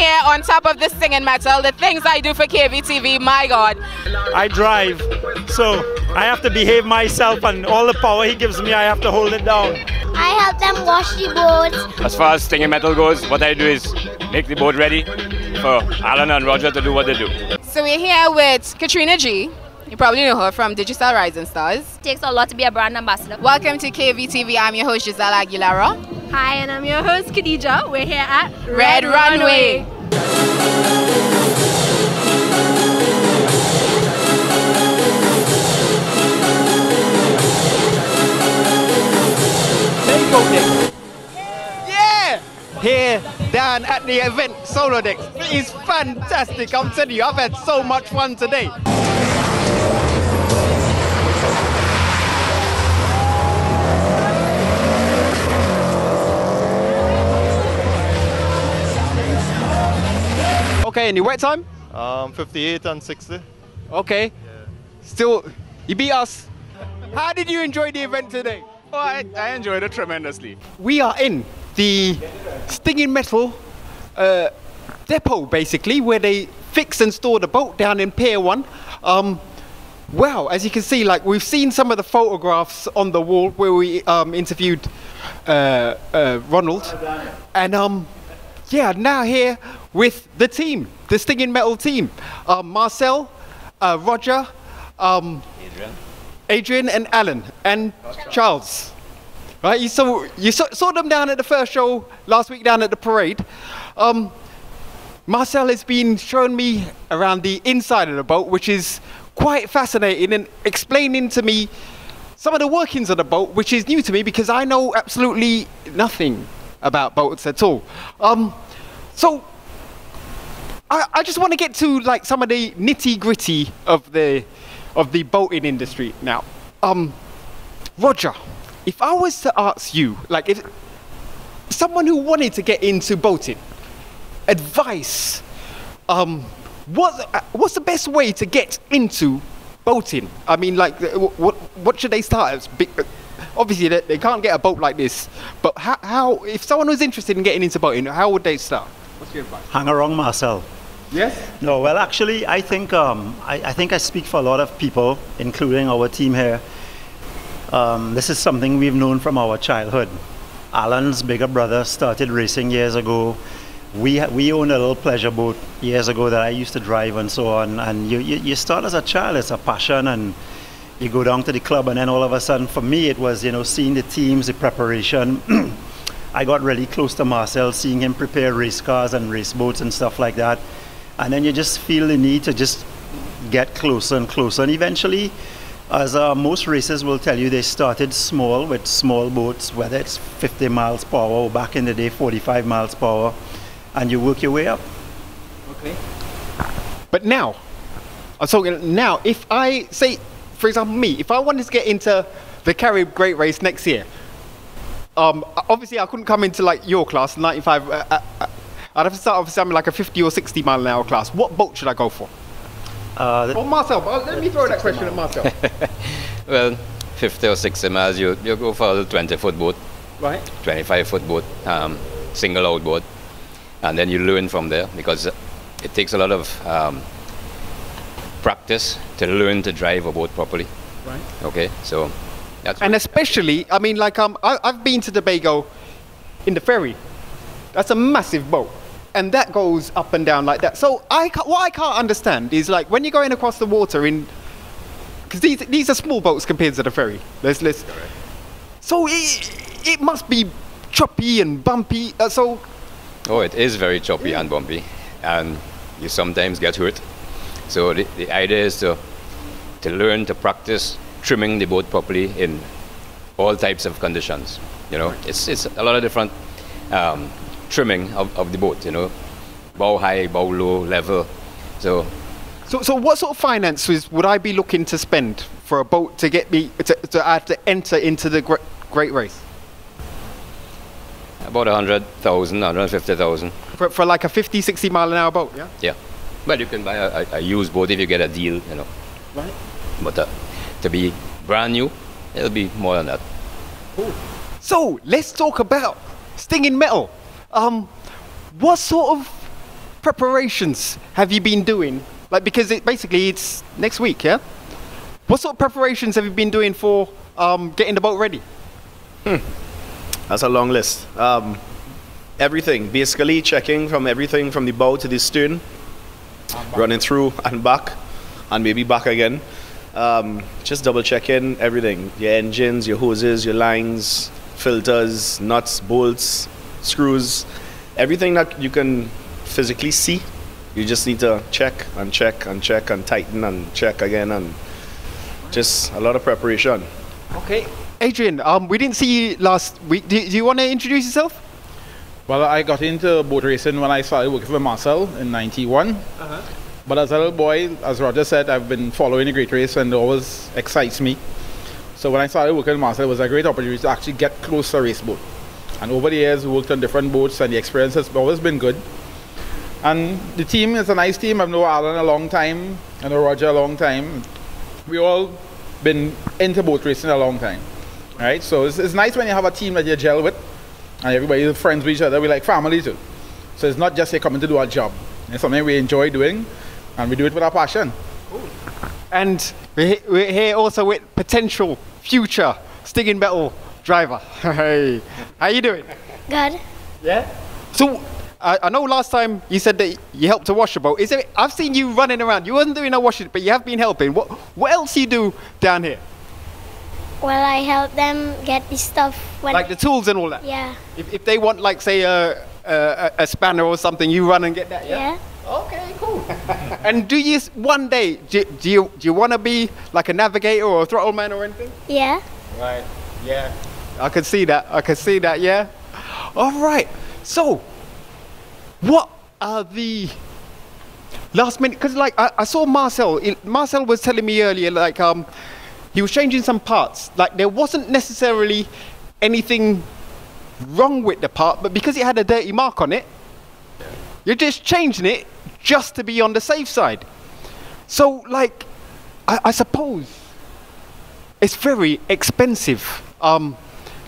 here on top of this singing metal. The things I do for KVTV, my God. I drive, so I have to behave myself, and all the power he gives me, I have to hold it down. I help them wash the boats. As far as stinging metal goes, what I do is make the boat ready for Alan and Roger to do what they do. So we're here with Katrina G. You probably know her from Digital Rising Stars. It takes a lot to be a brand ambassador. Welcome to KVTV. I'm your host, Giselle Aguilera. Hi, and I'm your host, Khadija. We're here at Red Runway. Yeah! Here, down at the event, Solo Decks. It is fantastic. I'm telling you, I've had so much fun today. Okay, any wet time? 58 and 60. Okay. Yeah. Still, you beat us. How did you enjoy the event today? Oh, I enjoyed it tremendously. We are in the Stinging Metal depot, basically, where they fix and store the boat down in Pier 1. Wow, as you can see, like we've seen some of the photographs on the wall where we interviewed Ronald. And yeah, now here with the team, the Stinging Metal team. Marcel, Roger, Adrian and Alan and Charles. Right, you saw them down at the first show last week down at the parade. Marcel has been showing me around the inside of the boat, which is quite fascinating, and explaining to me some of the workings of the boat, which is new to me because I know absolutely nothing about boats at all. So I just want to get to like some of the nitty-gritty of the boating industry now. Roger, if I was to ask you, like if someone who wanted to get into boating, advice, what's the best way to get into boating? I mean, like, what should they start as? Obviously, they can't get a boat like this, but how if someone was interested in getting into boating, how would they start? What's your advice? Hang around Marcel. Yes? No, well, actually, I think I speak for a lot of people, including our team here. This is something we've known from our childhood. Alan's bigger brother started racing years ago. We owned a little pleasure boat years ago that I used to drive and so on. And you start as a child, it's a passion, and you go down to the club, and then all of a sudden, for me, it was, you know, seeing the teams, the preparation. I got really close to Marcel, seeing him prepare race cars and race boats and stuff like that. And then you just feel the need to just get closer and closer. And eventually, as most racers will tell you, they started small with small boats, whether it's 50 miles per hour or back in the day, 45 miles per hour, and you work your way up. Okay. But now, I'm talking now, if I say, for example, me, if I wanted to get into the Carib Great Race next year, obviously I couldn't come into like your class, 95. I'd have to start off with something like a 50 or 60 mile an hour class. What boat should I go for? Or Marcel, let me throw that question at Marcel. Well, 50 or 60 miles, you go for a 20-foot boat, right? 25-foot boat, single out boat, and then you learn from there, because it takes a lot of practice to learn to drive a boat properly. Right. Okay, so that's. And especially, I mean, like I've been to Tobago in the ferry. That's a massive boat, and that goes up and down like that. So what I can't understand is like when you're going across the water in, because these are small boats compared to the ferry. So it must be choppy and bumpy. Oh, it is very choppy and bumpy, and you sometimes get hurt. So the idea is to learn to practice trimming the boat properly in all types of conditions. You know, it's a lot of different trimming of the boat, you know, bow high, bow low, level. So what sort of finances would I be looking to spend for a boat to get me to have to enter into the Great Race? About 100,000, 150,000. For like a 50, 60 mile an hour boat, yeah? Yeah. But you can buy a used boat if you get a deal, you know. Right. But to be brand new, it'll be more than that. Cool. So let's talk about Stinging Metal. What sort of preparations have you been doing? Like, because basically it's next week, yeah? What sort of preparations have you been doing for getting the boat ready? That's a long list. Everything, basically checking from everything from the bow to the stern, running through and back, and maybe back again. Just double checking everything, your engines, your hoses, your lines, filters, nuts, bolts, screws, everything that you can physically see. You just need to check and check and check and tighten and check again, and just a lot of preparation. Okay. Adrian, we didn't see you last week. Do you want to introduce yourself? Well, I got into boat racing when I started working for Marcel in '91. But as a little boy, as Roger said, I've been following the Great Race and it always excites me. So when I started working with Marcel, it was a great opportunity to actually get close to a race boat. And over the years, we worked on different boats and the experience has always been good. And the team is a nice team. I've known Alan a long time, I know Roger a long time. We all been into boat racing a long time. Right? So it's nice when you have a team that you gel with and everybody's friends with each other. We're like family too. So it's not just you coming to do our job. It's something we enjoy doing and we do it with our passion. And we're here also with potential future Stinging Metal driver. Hey, how you doing? Good. Yeah? So I know last time you said that you helped to wash the boat. I've seen you running around. You wasn't doing no washing, but you have been helping. What else you do down here? Well, I help them get the stuff when... Like the tools and all that? Yeah. If they want, like, say, a spanner or something, you run and get that, yeah? Okay, cool. And do you, one day, do you want to be like a navigator or a throttle man or anything? Yeah. Right, yeah. I can see that, yeah? All right. So, what are the last minute, because like I saw Marcel was telling me earlier, like, he was changing some parts. Like, there wasn't necessarily anything wrong with the part, but because it had a dirty mark on it, you're just changing it just to be on the safe side. So, like, I suppose it's very expensive.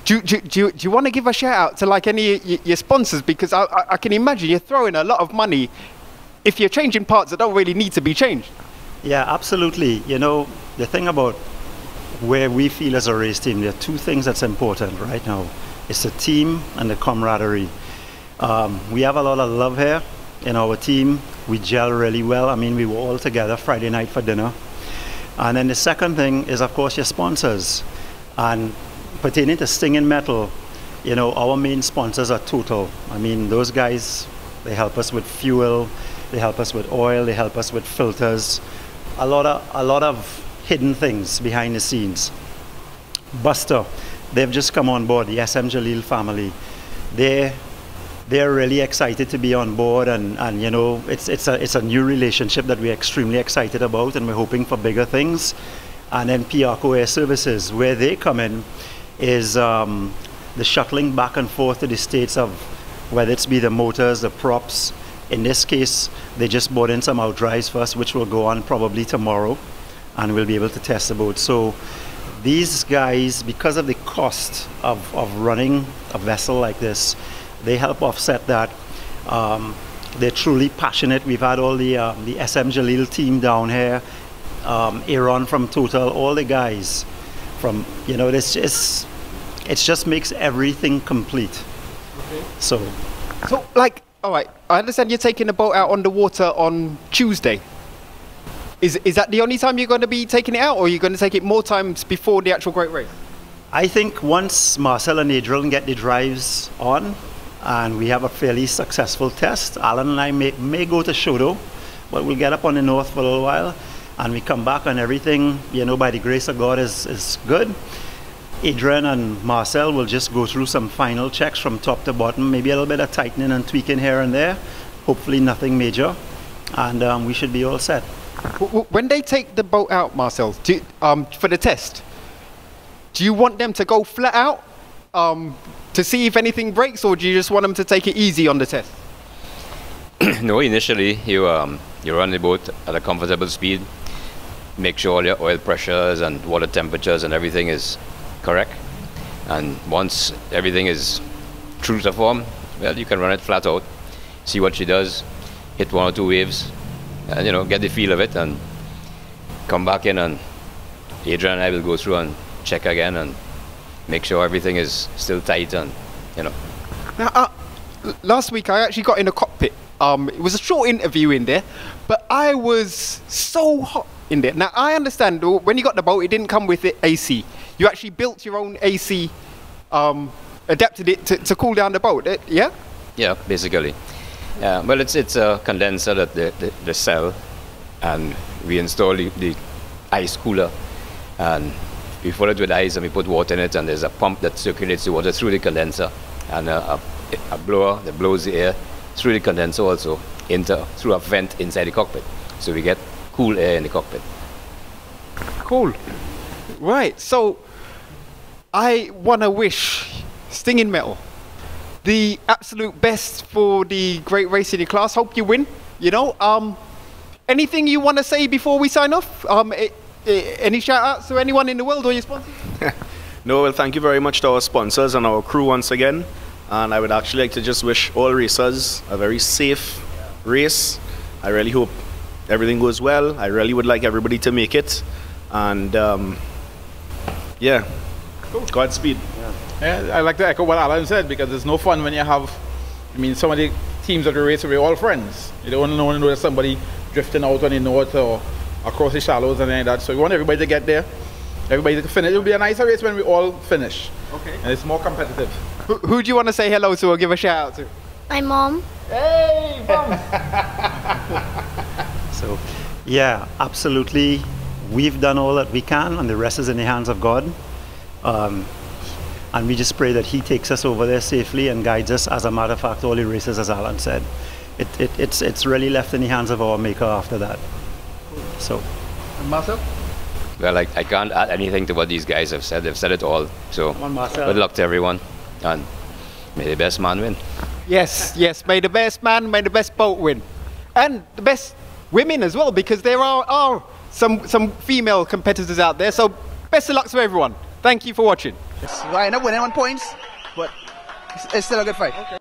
Do you want to give a shout out to, like, any of your sponsors? Because I can imagine you're throwing a lot of money if you're changing parts that don't really need to be changed. Yeah, absolutely. You know, the thing about where we feel as a race team, there are two things that's important right now. It's the team and the camaraderie. We have a lot of love here in our team. We gel really well. I mean, we were all together Friday night for dinner. And then the second thing is, of course, your sponsors. And pertaining to Stinging Metal, you know, our main sponsors are Total. I mean, those guys, they help us with fuel, they help us with oil, they help us with filters. A lot of hidden things behind the scenes. Buster, they've just come on board, the SM Jalil family. They're really excited to be on board, and you know, it's a new relationship that we're extremely excited about, and we're hoping for bigger things. And then Piarco Air Services, where they come in, is the shuttling back and forth to the States of whether it's be the motors, the props. In this case, they just brought in some outdrives for us, which will go on probably tomorrow, and we'll be able to test the boat. So these guys, because of the cost of running a vessel like this, they help offset that. They're truly passionate. We've had all the SM Jalil team down here, Aaron from Total, all the guys from, you know, it just makes everything complete. Okay. So like, all right, I understand you're taking the boat out on the water on Tuesday. Is that the only time you're going to be taking it out, or are you going to take it more times before the actual Great Race? I think once Marcel and Adrian get the drives on, and we have a fairly successful test, Alan and I may go to Shodo, but we'll get up on the north for a little while, and we come back and everything, you know, by the grace of God is good. Adrian and Marcel will just go through some final checks from top to bottom, maybe a little bit of tightening and tweaking here and there, hopefully nothing major, and we should be all set. When they take the boat out, Marcel, for the test, do you want them to go flat out to see if anything breaks, or do you just want them to take it easy on the test? No, initially you run the boat at a comfortable speed, make sure all your oil pressures and water temperatures and everything is correct, and once everything is true to form, well, you can run it flat out, see what she does. hit 1 or 2 waves, and get the feel of it, and come back in, and Adrian and I will go through and check again and make sure everything is still tight, and Now, last week I actually got in a cockpit. It was a short interview in there, but I was so hot in there. Now, I understand when you got the boat, it didn't come with the AC. You actually built your own AC, adapted it to cool down the boat, yeah? Yeah, basically. Well, it's a condenser that the cell, and we install the ice cooler, and we fill it with ice, and we put water in it, and there's a pump that circulates the water through the condenser, and a blower that blows the air through the condenser also through a vent inside the cockpit. So we get cool air in the cockpit. Cool. Right, so I want to wish Stinging Metal the absolute best for the great race in your class. Hope you win, Anything you want to say before we sign off? Any shout outs to anyone in the world or your sponsors? No, well, thank you very much to our sponsors and our crew once again. And I would actually like to just wish all racers a very safe race. I really hope everything goes well. I really would like everybody to make it. And yeah, cool. Godspeed. Yeah, I like to echo what Alan said, because it's no fun when you have, some of the teams of the race, we're all friends. You don't want to know there's somebody drifting out on the north or across the shallows and any of that. So we want everybody to get there, everybody to finish. It'll be a nicer race when we all finish. Okay. And it's more competitive. Who do you want to say hello to or give a shout out to? My mom. Hey, mom! So, yeah, absolutely. We've done all that we can, and the rest is in the hands of God. And we just pray that He takes us over there safely and guides us. As a matter of fact, all the races, as Alan said, it's really left in the hands of our Maker after that. So. And Marcel? Well, I can't add anything to what these guys have said. They've said it all. So good luck to everyone, and may the best man win. Yes, may the best man, may the best boat win. And the best women as well, because there are some female competitors out there. So best of luck to everyone. Thank you for watching. I end up winning 1 point, but it's still a good fight. Okay.